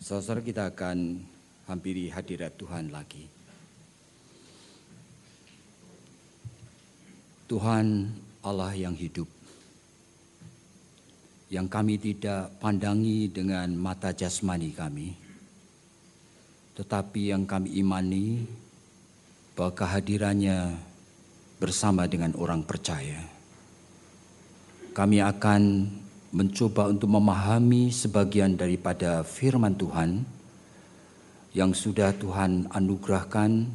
Saudara, kita akan hampiri hadirat Tuhan lagi. Tuhan Allah yang hidup, yang kami tidak pandangi dengan mata jasmani kami, tetapi yang kami imani bahwa kehadirannya bersama dengan orang percaya. Kami akan mencoba untuk memahami sebagian daripada firman Tuhan yang sudah Tuhan anugerahkan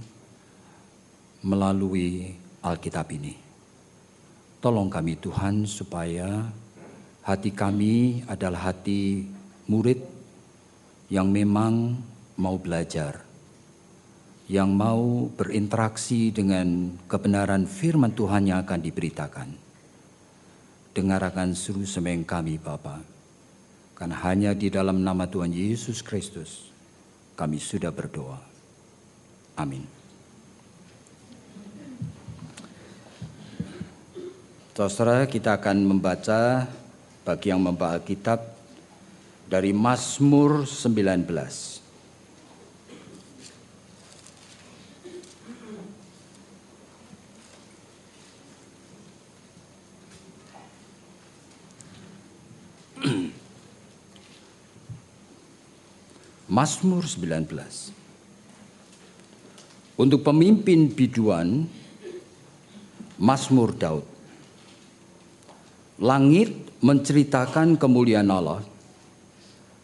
melalui Alkitab ini. Tolong kami Tuhan supaya hati kami adalah hati murid yang memang mau belajar, yang mau berinteraksi dengan kebenaran firman Tuhan yang akan diberitakan. Dengarkan seru sembahyang kami Bapa, karena hanya di dalam nama Tuhan Yesus Kristus kami sudah berdoa. Amin. Saudara, kita akan membaca bagi yang membaca Alkitab dari Mazmur 19. Mazmur 19. Untuk pemimpin biduan, Mazmur Daud. Langit menceritakan kemuliaan Allah,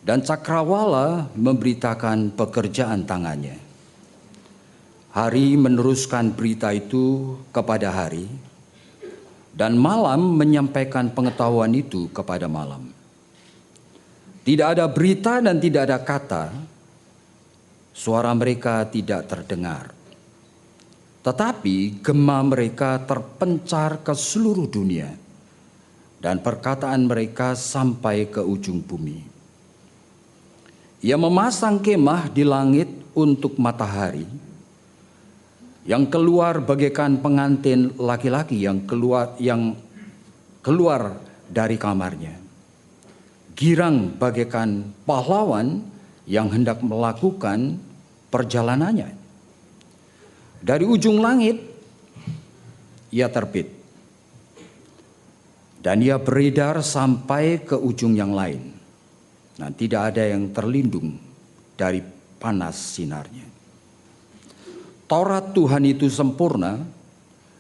dan cakrawala memberitakan pekerjaan tangannya. Hari meneruskan berita itu kepada hari, dan malam menyampaikan pengetahuan itu kepada malam. Tidak ada berita dan tidak ada kata, suara mereka tidak terdengar. Tetapi gema mereka terpencar ke seluruh dunia, dan perkataan mereka sampai ke ujung bumi. Ia memasang kemah di langit untuk matahari, yang keluar bagaikan pengantin laki-laki yang keluar dari kamarnya. Girang bagaikan pahlawan yang hendak melakukan perjalanannya. Dari ujung langit ia terbit, dan ia beredar sampai ke ujung yang lain. Nah, tidak ada yang terlindung dari panas sinarnya. Taurat Tuhan itu sempurna,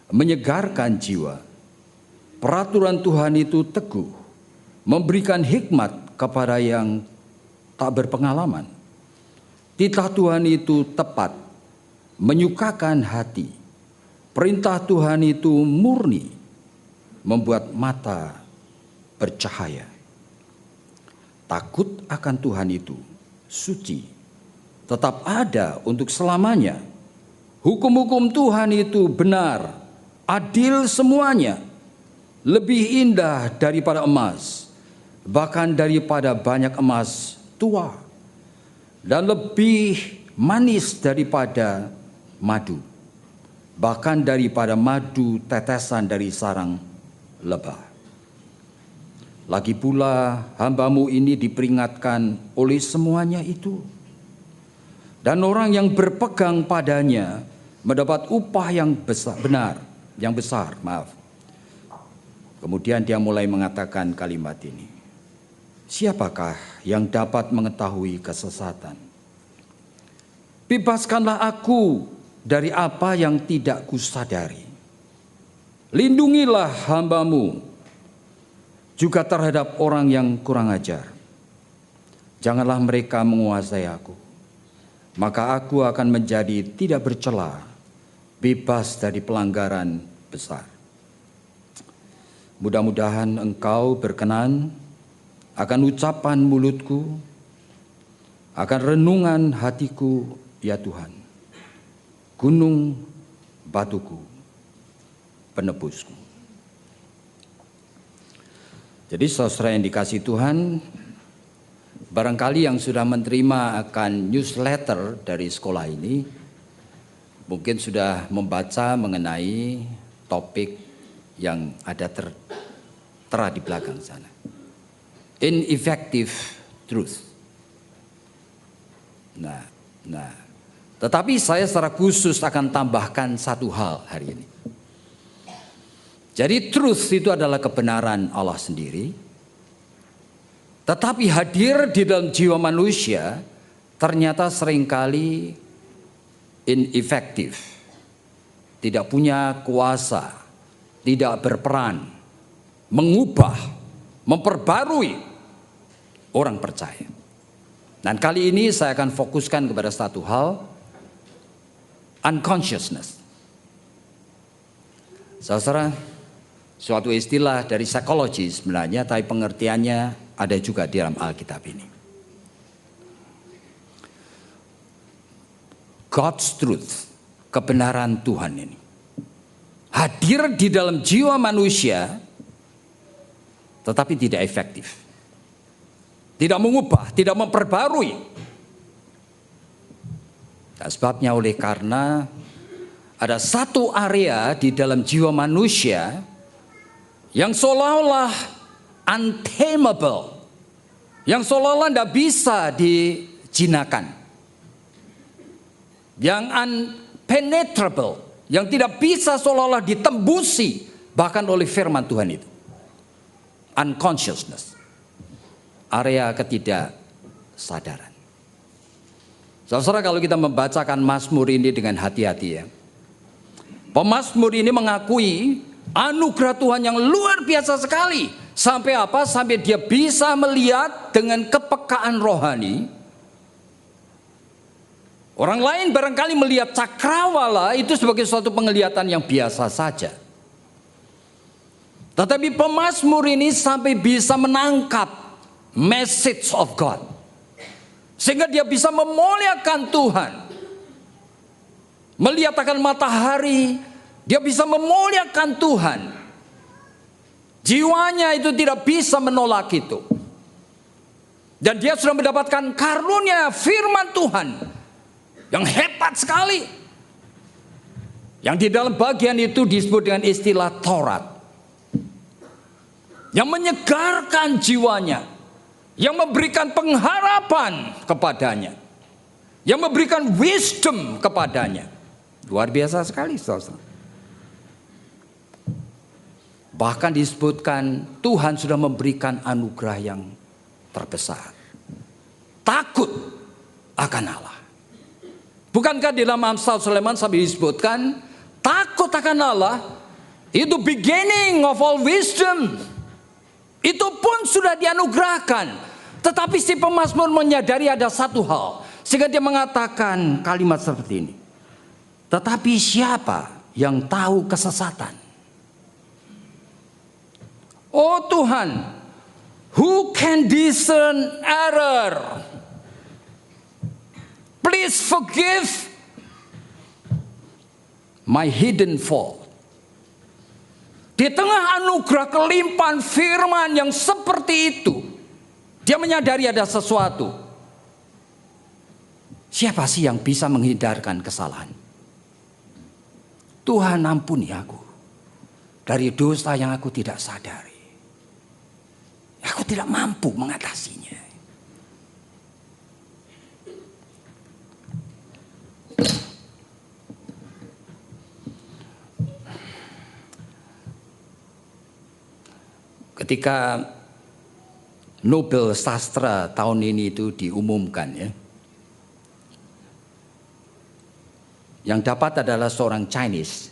menyegarkan jiwa. Peraturan Tuhan itu teguh, memberikan hikmat kepada yang tak berpengalaman. Titah Tuhan itu tepat, menyukakan hati. Perintah Tuhan itu murni, membuat mata bercahaya. Takut akan Tuhan itu suci, tetap ada untuk selamanya. Hukum-hukum Tuhan itu benar, adil semuanya, lebih indah daripada emas, bahkan daripada banyak emas tua, dan lebih manis daripada madu, bahkan daripada madu tetesan dari sarang lebah. Lagi pula hamba-Mu ini diperingatkan oleh semuanya itu, dan orang yang berpegang padanya mendapat upah yang besar. Kemudian dia mulai mengatakan kalimat ini. Siapakah yang dapat mengetahui kesesatan? Bebaskanlah aku dari apa yang tidak kusadari. Lindungilah hamba-Mu juga terhadap orang yang kurang ajar. Janganlah mereka menguasai aku, maka aku akan menjadi tidak bercela, bebas dari pelanggaran besar. Mudah-mudahan Engkau berkenan akan ucapan mulutku, akan renungan hatiku, ya Tuhan, gunung batuku, penebusku. Jadi saudara yang dikasihi Tuhan, barangkali yang sudah menerima akan newsletter dari sekolah ini, mungkin sudah membaca mengenai topik yang ada tertera di belakang sana. Ineffective truth. Nah, nah. Tetapi saya secara khusus akan tambahkan satu hal hari ini. Jadi truth itu adalah kebenaran Allah sendiri. Tetapi hadir di dalam jiwa manusia ternyata seringkali ineffektif. Tidak punya kuasa, tidak berperan, mengubah, memperbarui orang percaya. Dan kali ini saya akan fokuskan kepada satu hal, unconsciousness. Saudara, suatu istilah dari psikologi sebenarnya, tapi pengertiannya ada juga di dalam Alkitab ini. God's truth, kebenaran Tuhan ini hadir di dalam jiwa manusia, tetapi tidak efektif, tidak mengubah, tidak memperbarui. Dan sebabnya oleh karena ada satu area di dalam jiwa manusia yang seolah-olah untamable, yang seolah-olah tidak bisa dijinakan, yang unpenetrable, yang tidak bisa seolah-olah ditembusi bahkan oleh firman Tuhan itu. Unconsciousness, area ketidaksadaran. Saudara, kalau kita membacakan Mazmur ini dengan hati-hati ya, pemazmur ini mengakui anugerah Tuhan yang luar biasa sekali. Sampai apa? Sampai dia bisa melihat dengan kepekaan rohani. Orang lain barangkali melihat cakrawala itu sebagai suatu penglihatan yang biasa saja. Tetapi pemazmur ini sampai bisa menangkap message of God, sehingga dia bisa memuliakan Tuhan. Melihat akan matahari, dia bisa memuliakan Tuhan. Jiwanya itu tidak bisa menolak itu. Dan dia sudah mendapatkan karunia firman Tuhan yang hebat sekali, yang di dalam bagian itu disebut dengan istilah Taurat, yang menyegarkan jiwanya, yang memberikan pengharapan kepadanya, yang memberikan wisdom kepadanya. Luar biasa sekali, saudara. Bahkan disebutkan Tuhan sudah memberikan anugerah yang terbesar, takut akan Allah. Bukankah di dalam Amsal Sulaiman sampai disebutkan takut akan Allah itu beginning of all wisdom. Itu pun sudah dianugerahkan. Tetapi si pemazmur menyadari ada satu hal, sehingga dia mengatakan kalimat seperti ini. Tetapi siapa yang tahu kesesatan? Oh Tuhan, who can discern error? Please forgive my hidden fault. Di tengah anugerah kelimpahan firman yang seperti itu, dia menyadari ada sesuatu. Siapa sih yang bisa menghindarkan kesalahan? Tuhan, ampuni aku dari dosa yang aku tidak sadari. Aku tidak mampu mengatasinya. Ketika Nobel Sastra tahun ini itu diumumkan ya, yang dapat adalah seorang Chinese,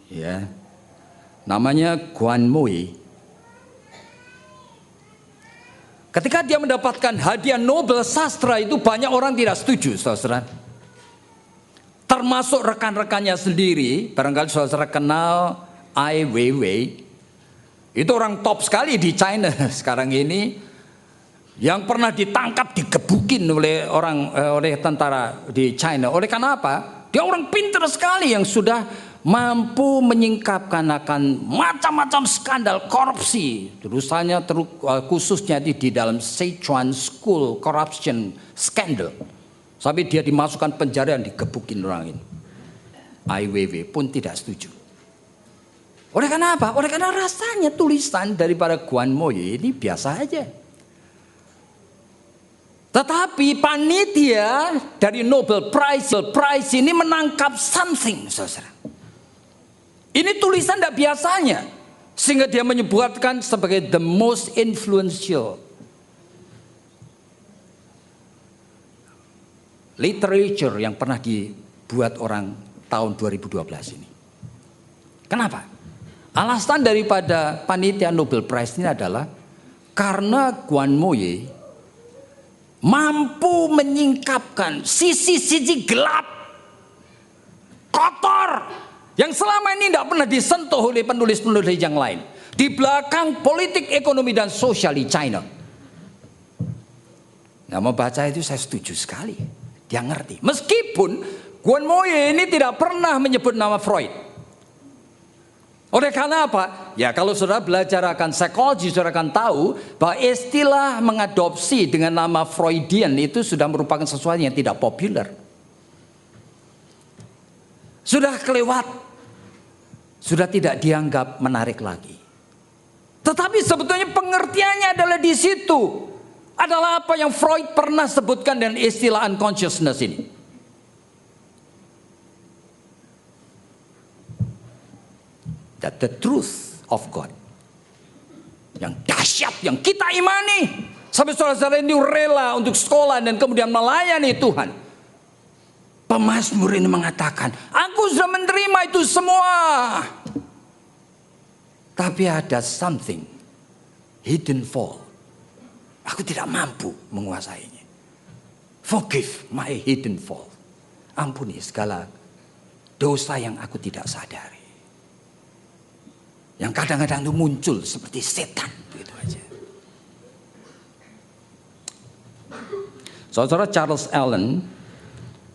ya, namanya Guan Mui. Ketika dia mendapatkan hadiah Nobel Sastra itu banyak orang tidak setuju, saudara. Termasuk rekan-rekannya sendiri, barangkali saudara kenal Ai Weiwei. Itu orang top sekali di China sekarang ini, yang pernah ditangkap digebukin oleh oleh tentara di China. Oleh karena apa? Dia orang pintar sekali yang sudah mampu menyingkapkan akan macam-macam skandal korupsi. Terusannya khususnya di dalam Sichuan School Corruption Scandal. Sampai dia dimasukkan penjara dan digebukin orang ini. Ai Weiwei pun tidak setuju. Oleh karena apa? Oleh karena rasanya tulisan daripada Guan Mui ini biasa aja. Tetapi panitia dari Nobel Prize ini menangkap something, saudara. Ini tulisan tidak biasanya, sehingga dia menyebutkan sebagai the most influential literature yang pernah dibuat orang tahun 2012 ini. Kenapa? Alasan daripada panitia Nobel Prize ini adalah karena Guan Moye mampu menyingkapkan sisi-sisi gelap, kotor, yang selama ini tidak pernah disentuh oleh penulis-penulis yang lain. Di belakang politik, ekonomi, dan sosial di China. Nah, membaca itu saya setuju sekali. Dia ngerti. Meskipun Guan Moye ini tidak pernah menyebut nama Freud. Oleh karena apa? Ya, kalau saudara belajar akan psikologi, saudara akan tahu bahwa istilah mengadopsi dengan nama Freudian itu sudah merupakan sesuatu yang tidak populer. Sudah kelewat, sudah tidak dianggap menarik lagi. Tetapi sebetulnya pengertiannya adalah di situ. Adalah apa yang Freud pernah sebutkan dengan istilah unconsciousness ini. That the truth of God, yang dahsyat, yang kita imani, sampai saudara-saudara ini rela untuk sekolah dan kemudian melayani Tuhan. Pemazmur ini mengatakan, aku sudah menerima itu semua, tapi ada something hidden fault. Aku tidak mampu menguasainya. Forgive my hidden fault. Ampuni segala dosa yang aku tidak sadari. Yang kadang-kadang itu muncul seperti setan, begitu aja. Saudara Charles Allen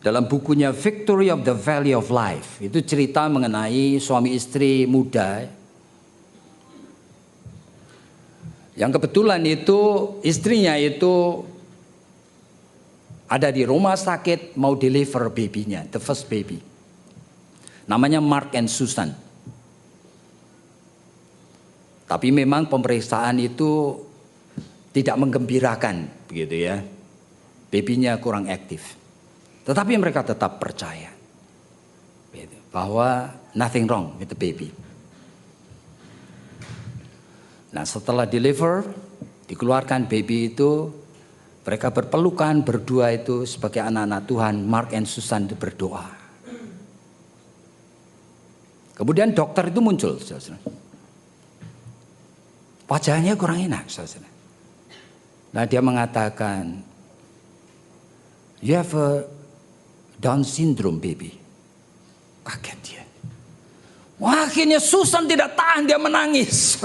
dalam bukunya Victory of the Valley of Life itu cerita mengenai suami istri muda yang kebetulan itu istrinya itu ada di rumah sakit mau deliver babynya, the first baby. Namanya Mark and Susan. Tapi memang pemeriksaan itu tidak menggembirakan, begitu ya. Babynya kurang aktif. Tetapi mereka tetap percaya bahwa nothing wrong with the baby. Nah, setelah deliver, dikeluarkan baby itu, mereka berpelukan berdua itu sebagai anak-anak Tuhan. Mark and Susan itu berdoa. Kemudian dokter itu muncul, saudara. Wajahnya kurang enak, saudara. Nah, dia mengatakan, you have a Down syndrome, baby. Kaget dia. Wah, akhirnya Susan tidak tahan, dia menangis.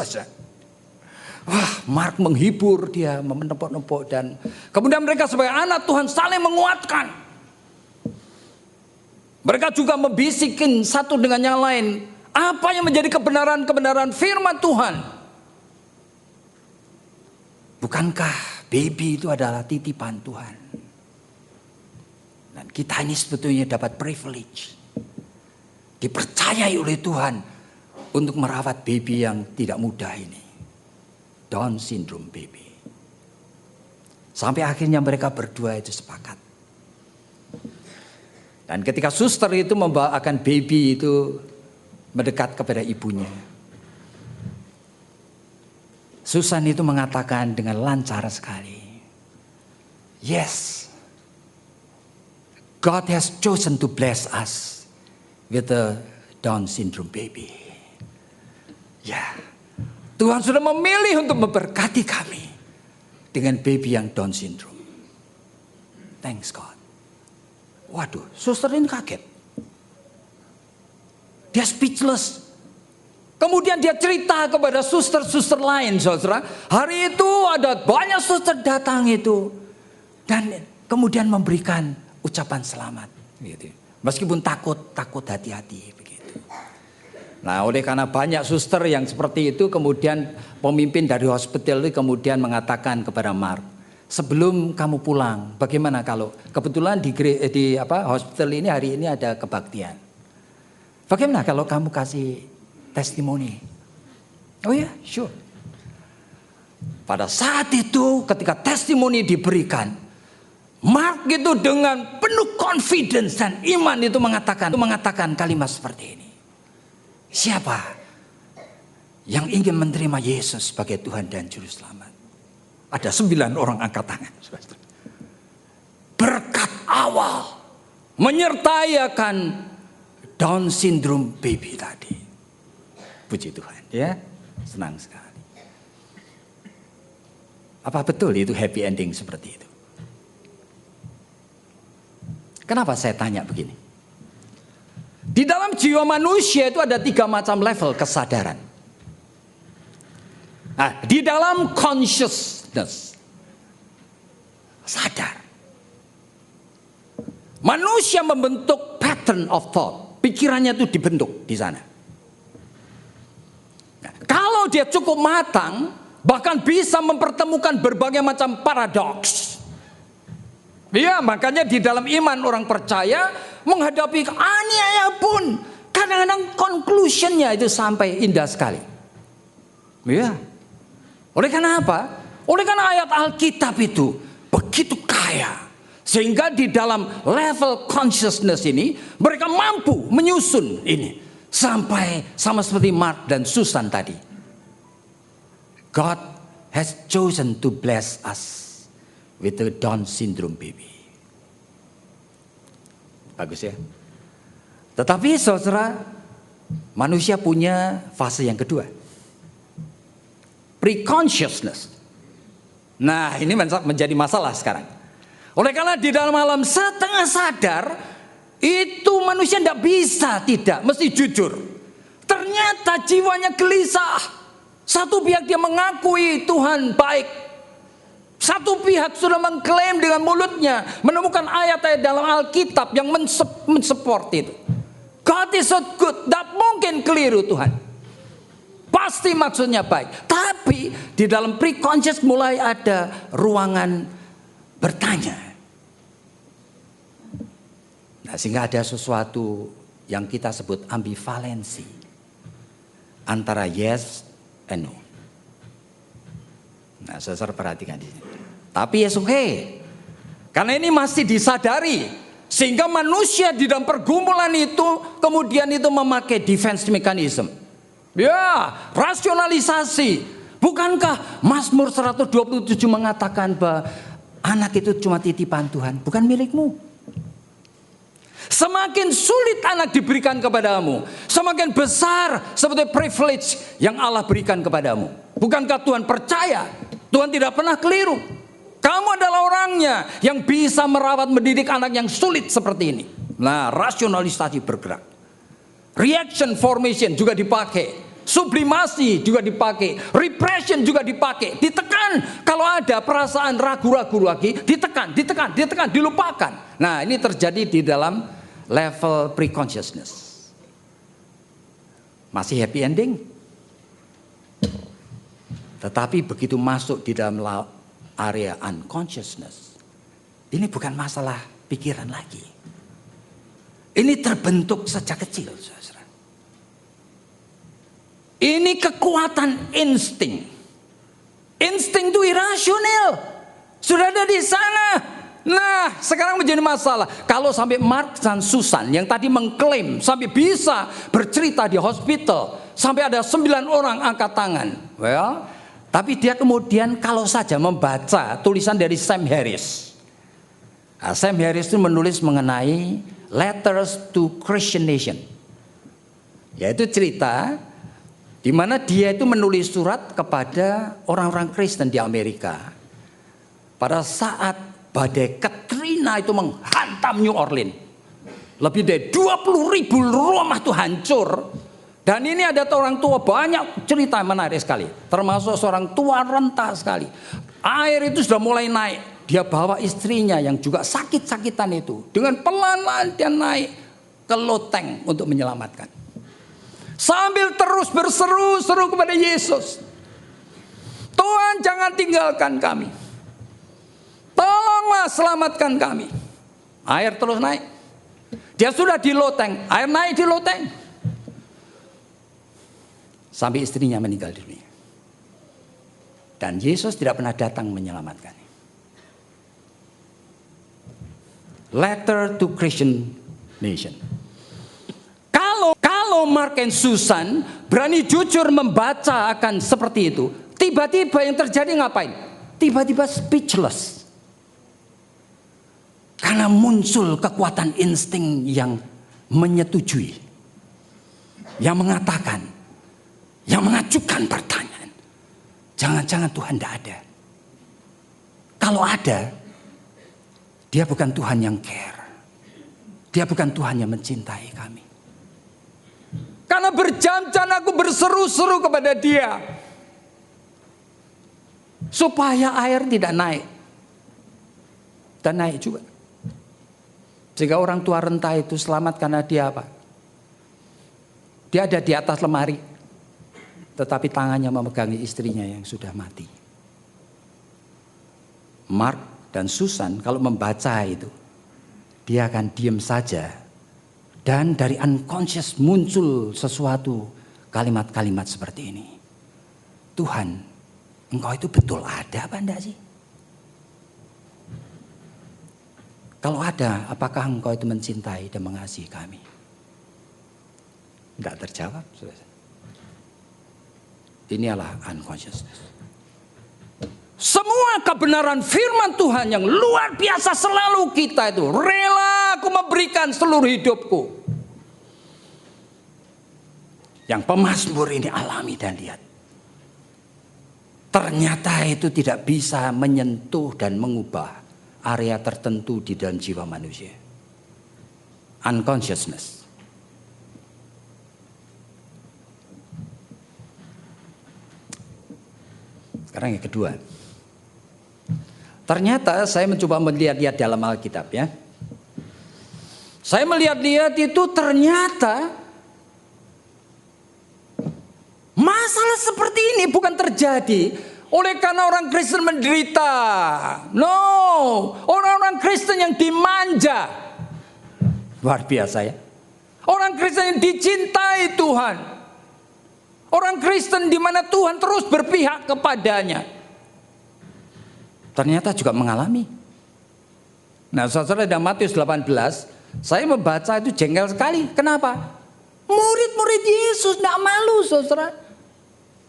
Wah, Mark menghibur dia, menepuk-nepuk, dan kemudian mereka sebagai anak Tuhan saling menguatkan. Mereka juga membisikin satu dengan yang lain apa yang menjadi kebenaran-kebenaran firman Tuhan. Bukankah baby itu adalah titipan Tuhan? Dan kita ini sebetulnya dapat privilege, dipercayai oleh Tuhan untuk merawat baby yang tidak mudah ini. Down syndrome baby. Sampai akhirnya mereka berdua itu sepakat. Dan ketika suster itu membawakan baby itu mendekat kepada ibunya, Susan itu mengatakan dengan lancar sekali, yes, God has chosen to bless us with a Down syndrome baby. Ya, Tuhan sudah memilih untuk memberkati kami dengan baby yang Down syndrome. Thanks God. Waduh, suster ini kaget. Dia speechless. Kemudian dia cerita kepada suster-suster lain, saudara. Hari itu ada banyak suster datang itu. Dan kemudian memberikan ucapan selamat. Gitu. Meskipun takut hati-hati. Begitu. Nah, oleh karena banyak suster yang seperti itu, kemudian pemimpin dari hospital itu kemudian mengatakan kepada Mark, sebelum kamu pulang, bagaimana kalau kebetulan di hospital ini hari ini ada kebaktian. Bagaimana kalau kamu kasih testimoni? Oh ya, sure. Pada saat itu ketika testimoni diberikan, Mark itu dengan penuh confidence dan iman itu mengatakan kalimat seperti ini. Siapa yang ingin menerima Yesus sebagai Tuhan dan Juru Selamat? Ada 9 orang angkat tangan. Berkat awal menyertai akan Down syndrome baby tadi. Puji Tuhan ya, senang sekali. Apa betul itu happy ending seperti itu? Kenapa saya tanya begini? Di dalam jiwa manusia itu ada 3 macam level kesadaran. Nah, di dalam consciousness, sadar. Manusia membentuk pattern of thought. Pikirannya itu dibentuk di sana. Nah, kalau dia cukup matang, bahkan bisa mempertemukan berbagai macam paradoks. Ya, makanya di dalam iman orang percaya menghadapi aniaya pun kadang-kadang conclusionnya itu sampai indah sekali. Ya. Oleh karena apa? Oleh karena ayat Alkitab itu begitu kaya. Sehingga di dalam level consciousness ini mereka mampu menyusun ini. Sampai sama seperti Mark dan Susan tadi. God has chosen to bless us with a Down syndrome baby. Bagus ya. Tetapi saudara, manusia punya fase yang kedua. Pre-consciousness. Nah, ini menjadi masalah sekarang. Oleh karena di dalam alam setengah sadar, itu manusia tidak bisa tidak, mesti jujur. Ternyata jiwanya gelisah. Satu pihak dia mengakui Tuhan baik. Satu pihak sudah mengklaim dengan mulutnya, menemukan ayat-ayat dalam Alkitab yang mensupport itu. God is so good, tidak mungkin keliru Tuhan. Pasti maksudnya baik. Tapi di dalam pre-conscious mulai ada ruangan bertanya. Nah, sehingga ada sesuatu yang kita sebut ambivalensi antara yes and no. Nah, saudara perhatikan di sini. Tapi yes okay. Karena ini masih disadari, sehingga manusia di dalam pergumulan itu kemudian itu memakai defense mechanism. Ya, rasionalisasi. Bukankah Mazmur 127 mengatakan bahwa anak itu cuma titipan Tuhan, bukan milikmu. Semakin sulit anak diberikan kepadamu, semakin besar seperti privilege yang Allah berikan kepadamu. Bukankah Tuhan percaya? Tuhan tidak pernah keliru. Kamu adalah orangnya yang bisa merawat mendidik anak yang sulit seperti ini. Nah, rasionalisasi bergerak. Reaction formation juga dipakai. Sublimasi juga dipakai. Repression juga dipakai. Ditekan. Kalau ada perasaan ragu-ragu lagi, ditekan, dilupakan. Nah, ini terjadi di dalam level pre-consciousness. Masih happy ending? Tetapi begitu masuk di dalam area unconsciousness, ini bukan masalah pikiran lagi. Ini terbentuk sejak kecil. Ini kekuatan insting. Insting itu irasional. Sudah ada di sana. Nah, sekarang menjadi masalah. Kalau sampai Mark dan Susan yang tadi mengklaim sampai bisa bercerita di hospital, sampai ada 9 orang angkat tangan. Well, tapi dia kemudian kalau saja membaca tulisan dari Sam Harris. Nah, Sam Harris itu menulis mengenai Letters to Christian Nation. Yaitu cerita di mana dia itu menulis surat kepada orang-orang Kristen di Amerika. Pada saat badai Katrina itu menghantam New Orleans. Lebih dari 20.000 rumah itu hancur. Dan ini ada orang tua, banyak cerita menarik sekali. Termasuk seorang tua renta sekali. Air itu sudah mulai naik. Dia bawa istrinya yang juga sakit-sakitan itu. Dengan pelan-pelan dia naik ke loteng untuk menyelamatkan. Sambil terus berseru-seru kepada Yesus. Tuhan, jangan tinggalkan kami. Tolonglah selamatkan kami. Air terus naik. Dia sudah di loteng, air naik di loteng. Sampai istrinya meninggal dunia. Dan Yesus tidak pernah datang menyelamatkan. Letter to Christian Nation. Kalau Mark and Susan berani jujur membaca akan seperti itu, tiba-tiba yang terjadi ngapain? Tiba-tiba speechless. Karena muncul kekuatan insting yang menyetujui, yang mengatakan, yang mengajukan pertanyaan. Jangan-jangan Tuhan tidak ada. Kalau ada, dia bukan Tuhan yang care. Dia bukan Tuhan yang mencintai kami. Karena berjam-jam aku berseru-seru kepada dia, supaya air tidak naik. Dan naik juga. Sehingga orang tua renta itu selamat karena dia apa? Dia ada di atas lemari, tetapi tangannya memegangi istrinya yang sudah mati. Mark dan Susan kalau membaca itu, dia akan diam saja. Dan dari unconscious muncul sesuatu kalimat-kalimat seperti ini. Tuhan, Engkau itu betul ada apa enggak sih? Kalau ada, apakah Engkau itu mencintai dan mengasihi kami? Tidak terjawab. Inilah unconsciousness. Semua kebenaran firman Tuhan yang luar biasa selalu kita itu rela aku memberikan seluruh hidupku. Yang pemazmur ini alami dan lihat. Ternyata itu tidak bisa menyentuh dan mengubah area tertentu di dalam jiwa manusia. Unconsciousness. Sekarang yang kedua. Ternyata saya mencoba melihat-lihat dalam Alkitab ya. Saya melihat-lihat itu ternyata masalah seperti ini bukan terjadi oleh karena orang Kristen menderita. No, orang-orang Kristen yang dimanja. Luar biasa ya. Orang Kristen yang dicintai Tuhan. Orang Kristen di mana Tuhan terus berpihak kepadanya. Ternyata juga mengalami. Nah, saudara dalam Matius 18, saya membaca itu jengkel sekali. Kenapa? Murid-murid Yesus tidak malu, saudara.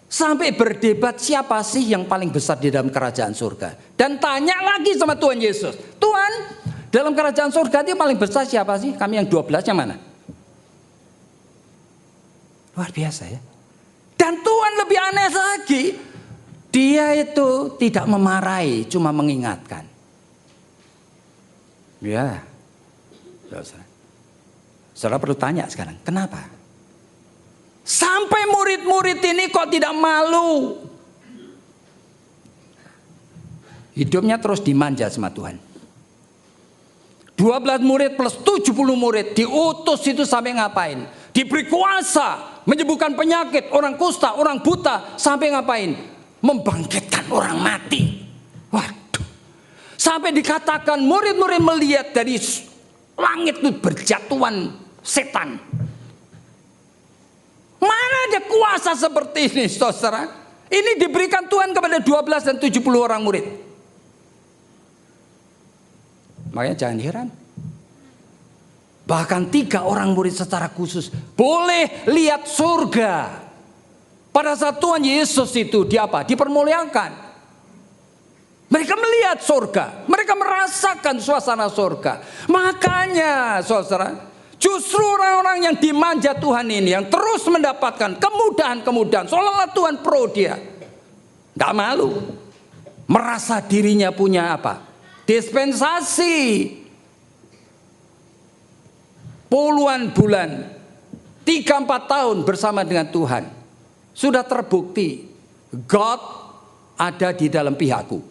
Sampai berdebat siapa sih yang paling besar di dalam kerajaan surga. Dan tanya lagi sama Tuhan Yesus. Tuhan, dalam kerajaan surga itu paling besar siapa sih? Kami yang 12 yang mana? Luar biasa ya. Dan Tuhan lebih aneh lagi. Dia itu tidak memarahi, cuma mengingatkan. Ya, saudara perlu tanya sekarang, kenapa? Sampai murid-murid ini kok tidak malu? Hidupnya terus dimanja sama Tuhan. 12 murid plus 70 murid diutus itu sampai ngapain? Diberi kuasa, menyembuhkan penyakit, orang kusta, orang buta, sampai ngapain? Membangkitkan orang mati. Waduh. Sampai dikatakan murid-murid melihat dari langit itu berjatuhan setan. Mana ada kuasa seperti ini, saudara? Ini diberikan Tuhan kepada 12 dan 70 orang murid. Makanya jangan heran. Bahkan 3 orang murid secara khusus boleh lihat surga. Pada saat Tuhan Yesus itu dipermuliakan. Mereka melihat surga. Mereka merasakan suasana surga. Makanya saudara, justru orang-orang yang dimanja Tuhan ini yang terus mendapatkan kemudahan-kemudahan. Seolah-olah Tuhan pro dia. Gak malu. Merasa dirinya punya apa? Dispensasi. Puluhan bulan. 3-4 tahun bersama dengan Tuhan. Sudah terbukti God ada di dalam pihakku.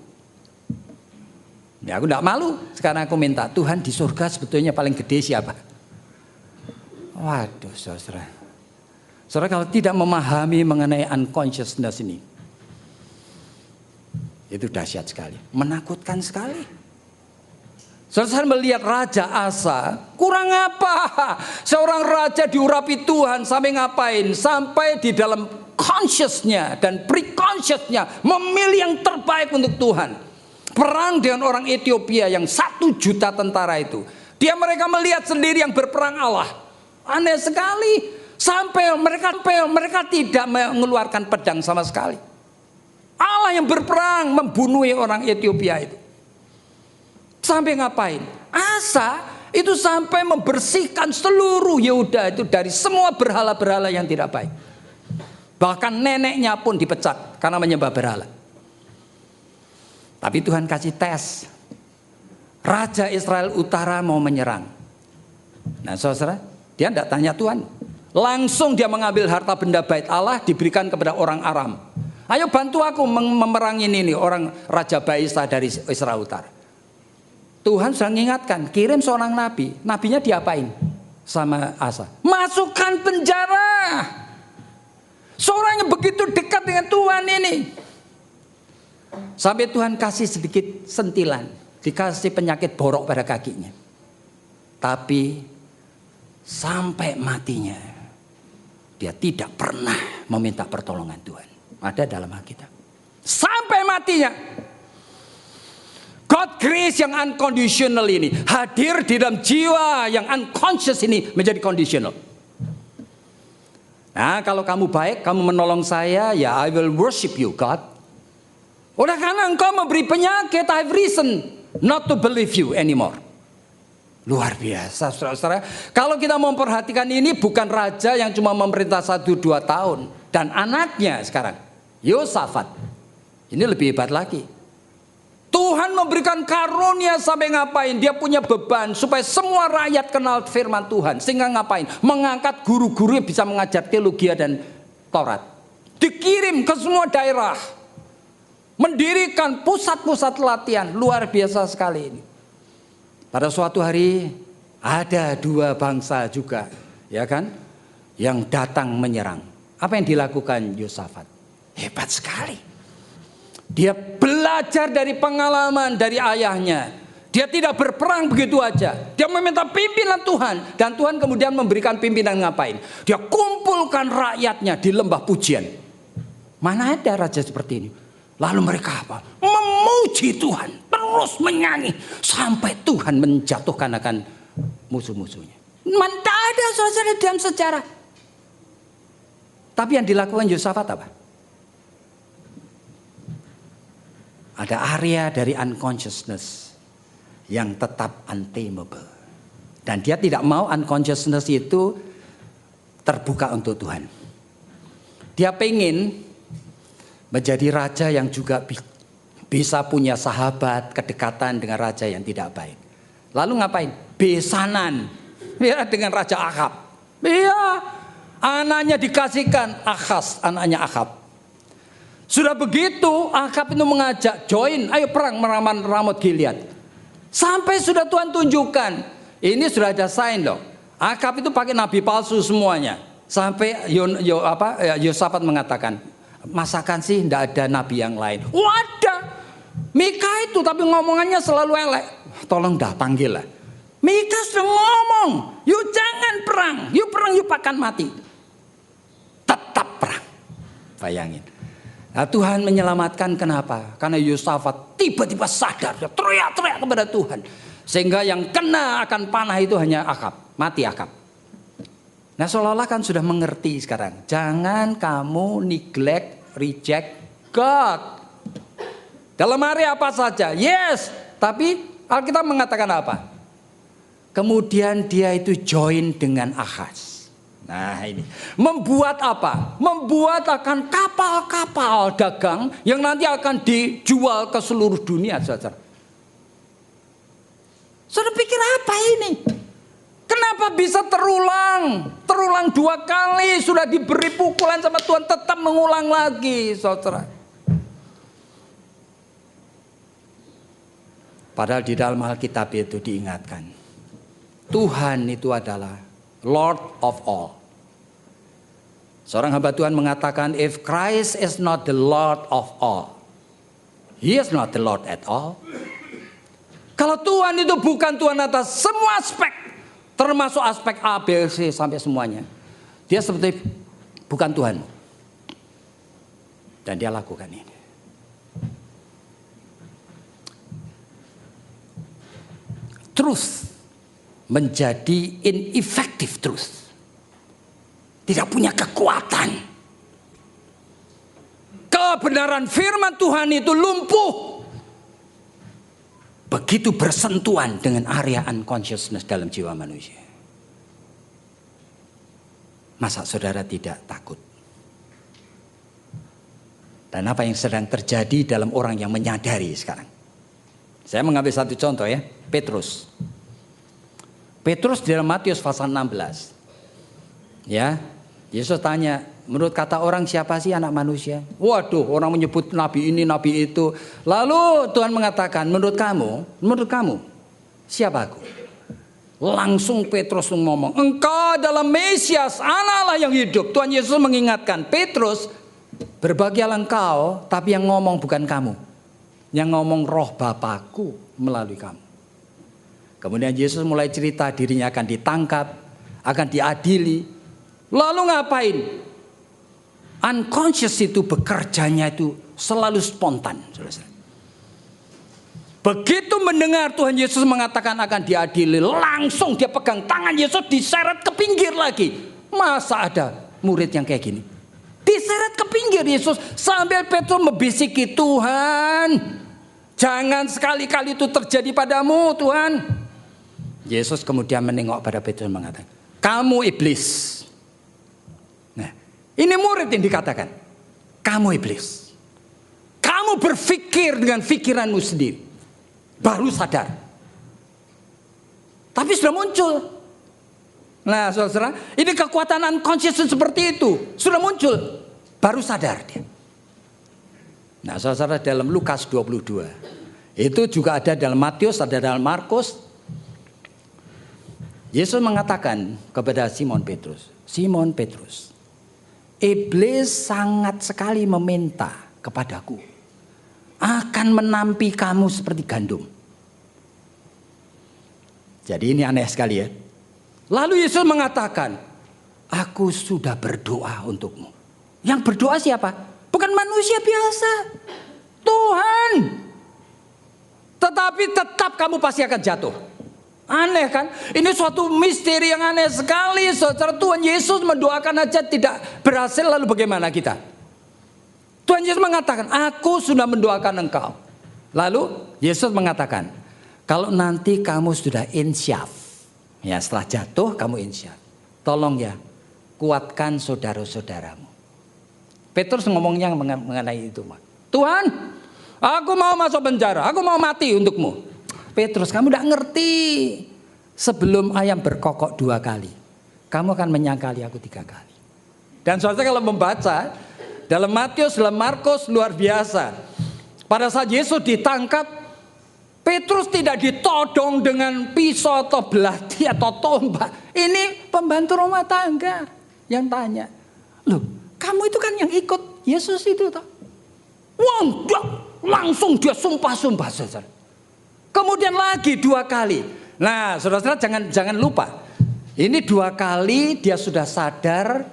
Ya, aku tidak malu. Sekarang aku minta Tuhan di surga sebetulnya paling gede siapa? Waduh saudara. Saudara kalau tidak memahami mengenai unconsciousness ini, itu dahsyat sekali, menakutkan sekali. Saudara melihat Raja Asa, kurang apa? Seorang raja diurapi Tuhan sampai ngapain? Sampai di dalam consciousnya dan pre-consciousnya memilih yang terbaik untuk Tuhan. Perang dengan orang Ethiopia yang 1 juta tentara itu. Mereka melihat sendiri yang berperang Allah. Aneh sekali. Sampai mereka tidak mengeluarkan pedang sama sekali. Allah yang berperang membunuh orang Ethiopia itu. Sampai ngapain? Asa itu sampai membersihkan seluruh Yehuda itu dari semua berhala-berhala yang tidak baik. Bahkan neneknya pun dipecat karena menyembah berhala. Tapi Tuhan kasih tes. Raja Israel Utara mau menyerang. Nah saudara, dia tidak tanya Tuhan. Langsung dia mengambil harta benda bait Allah, diberikan kepada orang Aram. Ayo bantu aku memerangi ini orang Raja Baisa dari Israel Utara. Tuhan sudah mengingatkan, kirim seorang nabi. Nabinya diapain sama Asa? Masukkan penjara. Seorang yang begitu dekat dengan Tuhan ini. Sampai Tuhan kasih sedikit sentilan. Dikasih penyakit borok pada kakinya. Tapi sampai matinya dia tidak pernah meminta pertolongan Tuhan. Ada dalam Alkitab. Sampai matinya. God grace yang unconditional ini hadir di dalam jiwa yang unconscious ini menjadi conditional. Nah, kalau kamu baik, kamu menolong saya, ya I will worship you, God. Oleh karena engkau memberi penyakit, I have reason not to believe you anymore. Luar biasa, saudara-saudara. Kalau kita memperhatikan ini bukan raja yang cuma memerintah 1-2 tahun. Dan anaknya sekarang, Yosafat. Ini lebih hebat lagi. Tuhan memberikan karunia sampai ngapain? Dia punya beban supaya semua rakyat kenal firman Tuhan. Sehingga ngapain? Mengangkat guru-guru yang bisa mengajar teologi dan Taurat. Dikirim ke semua daerah. Mendirikan pusat-pusat latihan. Luar biasa sekali ini. Pada suatu hari ada 2 bangsa juga, ya kan, yang datang menyerang. Apa yang dilakukan Yosafat? Hebat sekali. Dia belajar dari pengalaman dari ayahnya. Dia tidak berperang begitu aja. Dia meminta pimpinan Tuhan. Dan Tuhan kemudian memberikan pimpinan ngapain? Dia kumpulkan rakyatnya di lembah pujian. Mana ada raja seperti ini? Lalu mereka apa? Memuji Tuhan. Terus menyanyi. Sampai Tuhan menjatuhkan akan musuh-musuhnya. Tidak ada saudara dalam sejarah. Tapi yang dilakukan Yosafat apa? Ada area dari unconsciousness yang tetap untamable. Dan dia tidak mau unconsciousness itu terbuka untuk Tuhan. Dia pengen menjadi raja yang juga bisa punya sahabat, kedekatan dengan raja yang tidak baik. Lalu ngapain? Besanan ya, dengan Raja Ahab. Iya, anaknya dikasihkan Ahaz, anaknya Ahab. Sudah begitu Ahab itu mengajak join, ayo perang melawan Ramot Gilead. Sampai sudah Tuhan tunjukkan, ini sudah ada sign loh. Ahab itu pakai nabi palsu semuanya. Sampai Yosafat mengatakan, masakan sih tidak ada nabi yang lain? Wadah, Mika itu tapi ngomongannya selalu elek. Tolong dah panggil lah. Mika sudah ngomong, yuk jangan perang, yuk akan mati. Tetap perang. Bayangin. Nah, Tuhan menyelamatkan kenapa? Karena Yosafat tiba-tiba sadar, teriak-teriak kepada Tuhan. Sehingga yang kena akan panah itu hanya Ahab, mati Ahab. Nah seolah-olah kan sudah mengerti sekarang. Jangan kamu neglect, reject God. Dalam area apa saja, yes. Tapi Alkitab mengatakan apa? Kemudian dia itu join dengan Ahaz. Nah ini. Membuat apa? Membuat akan kapal-kapal dagang yang nanti akan dijual ke seluruh dunia. Saudara pikir apa ini? Kenapa bisa terulang? Terulang 2 kali, sudah diberi pukulan sama Tuhan, tetap mengulang lagi, saudara. Padahal di dalam Alkitab itu diingatkan, Tuhan itu adalah Lord of all. Seorang hamba Tuhan mengatakan, if Christ is not the Lord of all, He is not the Lord at all. Kalau Tuhan itu bukan Tuhan atas semua aspek, termasuk aspek A, B, C sampai semuanya, dia seperti bukan Tuhan. Dan dia lakukan ini. Truth menjadi ineffective truth. Tidak punya kekuatan. Kebenaran firman Tuhan itu lumpuh begitu bersentuhan dengan area unconsciousness dalam jiwa manusia. Masa saudara tidak takut? Dan apa yang sedang terjadi dalam orang yang menyadari sekarang? Saya mengambil satu contoh ya, Petrus. Petrus di dalam Matius pasal 16. Ya, Yesus tanya, menurut kata orang siapa sih anak manusia? Waduh, orang menyebut nabi ini, nabi itu. Lalu Tuhan mengatakan, menurut kamu, siapa aku? Langsung Petrus ngomong, engkau adalah Mesias, anak Allah yang hidup. Tuhan Yesus mengingatkan, Petrus, berbahagialah engkau, tapi yang ngomong bukan kamu. Yang ngomong roh Bapakku melalui kamu. Kemudian Yesus mulai cerita dirinya akan ditangkap, akan diadili. Lalu ngapain? Unconscious itu bekerjanya itu selalu spontan. Begitu mendengar Tuhan Yesus mengatakan akan diadili, langsung dia pegang tangan Yesus, diseret ke pinggir lagi. Masa ada murid yang kayak gini? Diseret ke pinggir Yesus sambil Petrus membisiki, Tuhan, jangan sekali-kali itu terjadi padamu, Tuhan. Yesus kemudian menengok pada Petrus mengatakan, kamu iblis. Nah, ini murid yang dikatakan, kamu iblis. Kamu berpikir dengan pikiranmu sendiri. Baru sadar. Tapi sudah muncul. Nah, saudara, ini kekuatan unconscious seperti itu. Sudah muncul. Baru sadar dia. Nah, saudara, dalam Lukas 22. Itu juga ada dalam Matius, ada dalam Markus. Yesus mengatakan kepada Simon Petrus, Simon Petrus, iblis sangat sekali meminta kepadaku, akan menampi kamu seperti gandum. Jadi ini aneh sekali ya. Lalu Yesus mengatakan, aku sudah berdoa untukmu. Yang berdoa siapa? Bukan manusia biasa, Tuhan. Tetapi tetap kamu pasti akan jatuh. Aneh kan? Ini suatu misteri yang aneh sekali. Saudara, Tuhan Yesus mendoakan aja tidak berhasil, lalu bagaimana kita? Tuhan Yesus mengatakan, aku sudah mendoakan engkau. Lalu Yesus mengatakan, kalau nanti kamu sudah insyaf, ya setelah jatuh kamu insyaf, tolong ya kuatkan saudara-saudaramu. Petrus ngomongnya mengenai itu. Tuhan, aku mau masuk penjara, aku mau mati untukmu. Petrus, kamu tidak ngerti. Sebelum ayam berkokok 2 kali, kamu akan menyangkali aku 3 kali. Dan saudara kalau membaca dalam Matius, dalam Markus luar biasa. Pada saat Yesus ditangkap, Petrus tidak ditodong dengan pisau atau belati atau tombak. Ini pembantu rumah tangga yang tanya, loh kamu itu kan yang ikut Yesus itu toh? Wah, langsung dia sumpah-sumpah, saudara. Kemudian lagi 2 kali. Nah, saudara-saudara jangan lupa. Ini 2 kali dia sudah sadar,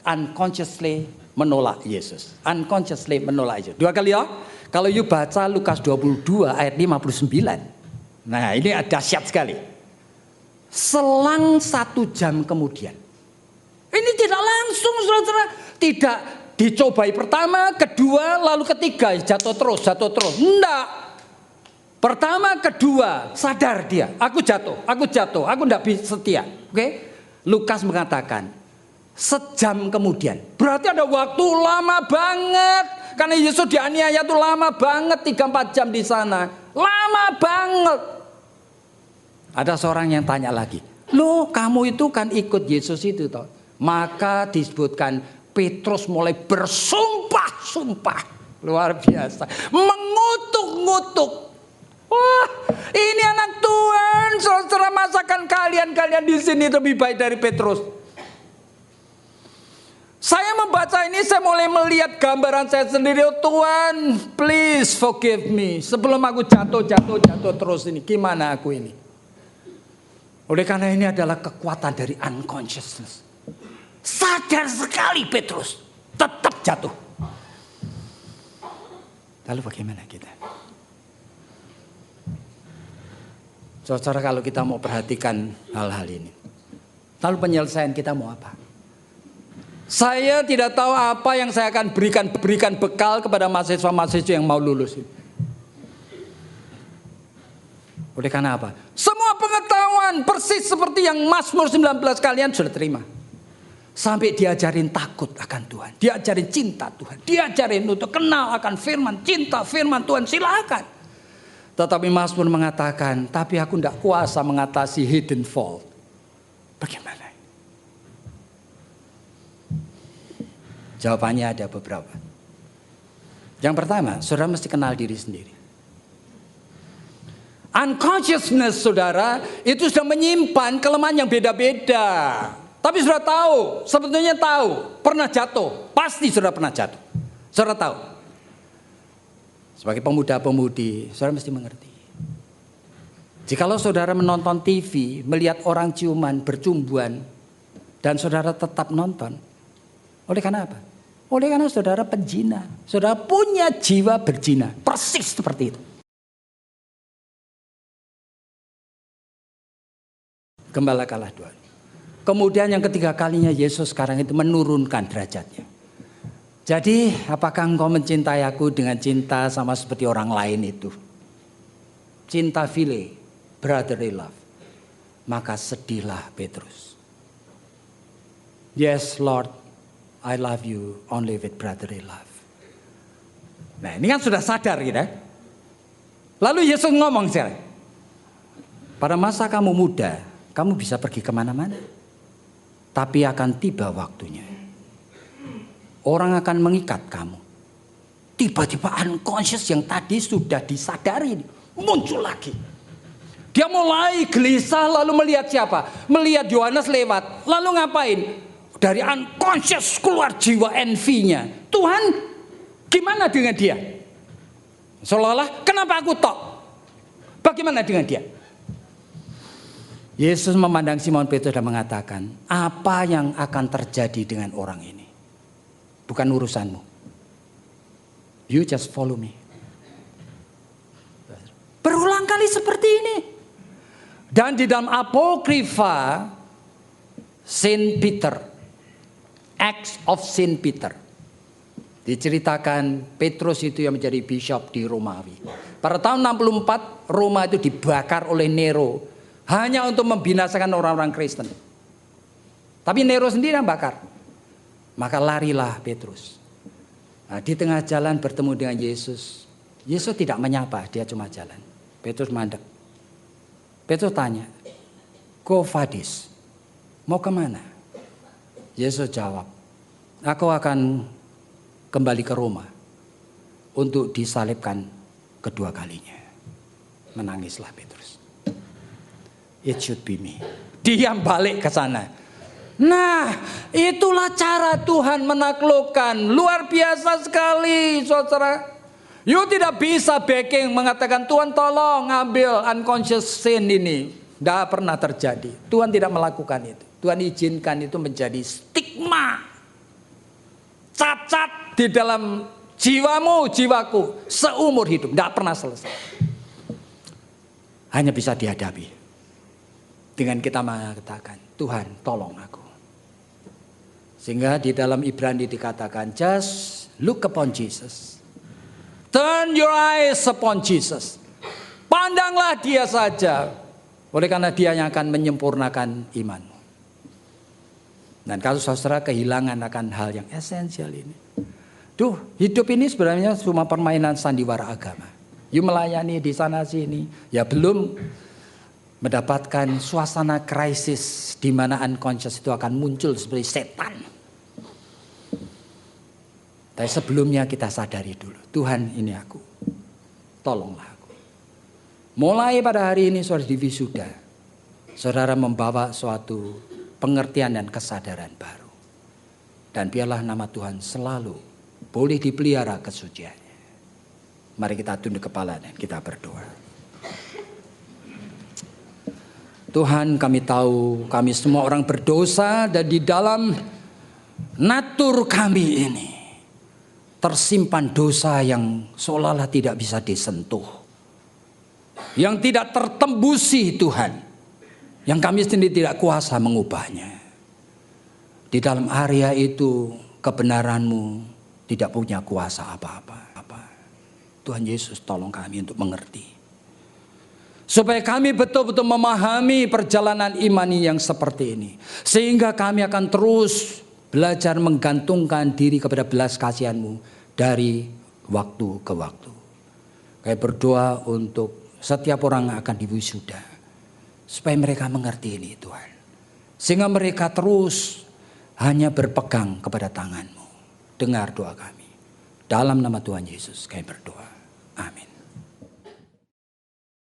unconsciously menolak Yesus. Unconsciously menolak Yesus. 2 kali ya. Kalau you baca Lukas 22 ayat 59. Nah, ini dahsyat sekali. Selang 1 jam kemudian. Ini tidak langsung, saudara-saudara. Tidak dicobai pertama, kedua, lalu ketiga jatuh terus. Enggak. Pertama, kedua, sadar dia. Aku jatuh, aku tidak bisa setia. Oke? Lukas mengatakan, sejam kemudian. Berarti ada waktu lama banget. Karena Yesus dianiaya itu lama banget, 3-4 jam di sana. Lama banget. Ada seorang yang tanya lagi, loh kamu itu kan ikut Yesus itu toh. Maka disebutkan Petrus mulai bersumpah-sumpah. Luar biasa. Mengutuk-ngutuk. Wah, ini anak Tuhan, saudara, masakan kalian di sini lebih baik dari Petrus. Saya membaca ini, saya mulai melihat gambaran saya sendiri. Oh Tuhan, please forgive me. Sebelum aku jatuh terus ini, gimana aku ini? Oleh karena ini adalah kekuatan dari unconsciousness. Sadar sekali Petrus, tetap jatuh. Lalu bagaimana kita? Saudara, kalau kita mau perhatikan hal-hal ini, lalu penyelesaian kita mau apa? Saya tidak tahu apa yang saya akan berikan bekal kepada mahasiswa-mahasiswa yang mau lulus ini. Oleh karena apa? Semua pengetahuan persis seperti yang Mazmur 19 kalian sudah terima. Sampai diajarin takut akan Tuhan, diajarin cinta Tuhan, diajarin untuk kenal akan firman, cinta firman Tuhan, silakan. Tetapi Mazmur mengatakan, tapi aku tidak kuasa mengatasi hidden fault. Bagaimana? Jawabannya ada beberapa. Yang pertama, saudara mesti kenal diri sendiri. Unconsciousness saudara itu sudah menyimpan kelemahan yang beda-beda. Tapi saudara tahu, sebetulnya tahu, pernah jatuh. Pasti saudara pernah jatuh. Saudara tahu. Sebagai pemuda-pemudi, saudara mesti mengerti. Jikalau saudara menonton TV, melihat orang ciuman, bercumbuan, dan saudara tetap nonton. Oleh karena apa? Oleh karena saudara penzina. Saudara punya jiwa berzina. Persis seperti itu. Gembala kalah Tuhan. Kemudian yang ketiga kalinya Yesus sekarang itu menurunkan derajatnya. Jadi apakah engkau mencintai aku dengan cinta sama seperti orang lain itu? Cinta file, brotherly love. Maka sedihlah Petrus. Yes Lord, I love you only with brotherly love. Nah ini kan sudah sadar kita. Lalu Yesus ngomong sekarang. Pada masa kamu muda, kamu bisa pergi kemana-mana. Tapi akan tiba waktunya. Orang akan mengikat kamu. Tiba-tiba unconscious yang tadi sudah disadari. Muncul lagi. Dia mulai gelisah lalu melihat siapa? Melihat Yohanes lewat. Lalu ngapain? Dari unconscious keluar jiwa envy-nya. Tuhan gimana dengan dia? Seolah-olah kenapa aku tok? Bagaimana dengan dia? Yesus memandang Simon Petrus dan mengatakan, apa yang akan terjadi dengan orang ini? Bukan urusanmu. You just follow me. Berulang kali seperti ini. Dan di dalam Apokrifa, Saint Peter, Acts of Saint Peter, diceritakan Petrus itu yang menjadi bishop di Romawi. Pada tahun 64, Roma itu dibakar oleh Nero. Hanya untuk membinasakan orang-orang Kristen. Tapi Nero sendiri yang bakar. Maka larilah Petrus. Nah, di tengah jalan bertemu dengan Yesus. Yesus tidak menyapa, dia cuma jalan. Petrus mandek. Petrus tanya, Go Vadis, mau kemana? Yesus jawab, aku akan kembali ke Roma untuk disalibkan kedua kalinya. Menangislah Petrus. It should be me. Diam balik ke sana. Nah, itulah cara Tuhan menaklukkan. Luar biasa sekali, saudara. You tidak bisa backing mengatakan Tuhan tolong ambil unconscious sin ini. Tidak pernah terjadi. Tuhan tidak melakukan itu. Tuhan izinkan itu menjadi stigma. Cacat di dalam jiwamu, jiwaku. Seumur hidup. Tidak pernah selesai. Hanya bisa dihadapi. Dengan kita mengatakan, Tuhan tolong aku. Sehingga di dalam Ibrani dikatakan, just look upon Jesus. Turn your eyes upon Jesus. Pandanglah dia saja. Oleh karena dia yang akan menyempurnakan imanmu. Dan kalau saudara kehilangan akan hal yang esensial ini. Hidup ini sebenarnya cuma permainan sandiwara agama. You melayani di sana sini. Ya belum mendapatkan suasana krisis di mana unconscious itu akan muncul seperti setan. Tapi sebelumnya kita sadari dulu, Tuhan ini aku, tolonglah aku. Mulai pada hari ini saudara di wisuda, saudara membawa suatu pengertian dan kesadaran baru. Dan biarlah nama Tuhan selalu boleh dipelihara kesuciannya. Mari kita tunduk kepala dan kita berdoa. Tuhan, kami tahu kami semua orang berdosa dan di dalam natur kami ini tersimpan dosa yang seolah-olah tidak bisa disentuh. yang tidak tertembusi Tuhan, yang kami sendiri tidak kuasa mengubahnya. Di dalam area itu kebenaran-Mu tidak punya kuasa apa-apa. Tuhan Yesus, tolong kami untuk mengerti, supaya kami betul-betul memahami perjalanan imani yang seperti ini, sehingga kami akan terus belajar menggantungkan diri kepada belas kasihan-Mu dari waktu ke waktu. Kami berdoa untuk setiap orang yang akan diwisuda, supaya mereka mengerti ini Tuhan, sehingga mereka terus hanya berpegang kepada tangan-Mu. Dengar doa kami. Dalam nama Tuhan Yesus kami berdoa. Amin.